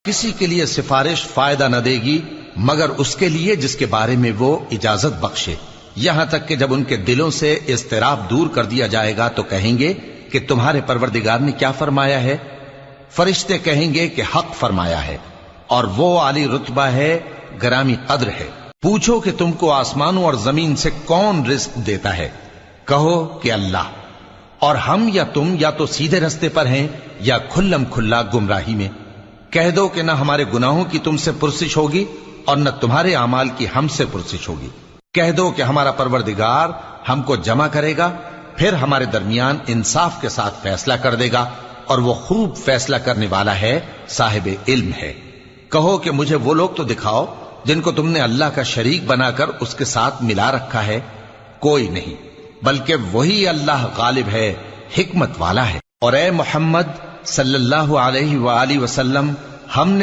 کسی کے لیے سفارش فائدہ نہ دے گی مگر اس کے لیے جس کے بارے میں وہ اجازت بخشے، یہاں تک کہ جب ان کے دلوں سے اضطراب دور کر دیا جائے گا تو کہیں گے کہ تمہارے پروردگار نے کیا فرمایا ہے؟ فرشتے کہیں گے کہ حق فرمایا ہے، اور وہ عالی رتبہ ہے، گرامی قدر ہے۔ پوچھو کہ تم کو آسمانوں اور زمین سے کون رزق دیتا ہے؟ کہو کہ اللہ، اور ہم یا تم یا تو سیدھے رستے پر ہیں یا کھلم کھلا گمراہی میں۔ کہہ دو کہ نہ ہمارے گناہوں کی تم سے پرسش ہوگی اور نہ تمہارے اعمال کی ہم سے پرسش ہوگی۔ کہہ دو کہ ہمارا پروردگار ہم کو جمع کرے گا، پھر ہمارے درمیان انصاف کے ساتھ فیصلہ کر دے گا، اور وہ خوب فیصلہ کرنے والا ہے، صاحب علم ہے۔ کہو کہ مجھے وہ لوگ تو دکھاؤ جن کو تم نے اللہ کا شریک بنا کر اس کے ساتھ ملا رکھا ہے۔ کوئی نہیں، بلکہ وہی اللہ غالب ہے، حکمت والا ہے۔ اور اے محمد صلی اللہ علیہ وآلہ وسلم، ہم نے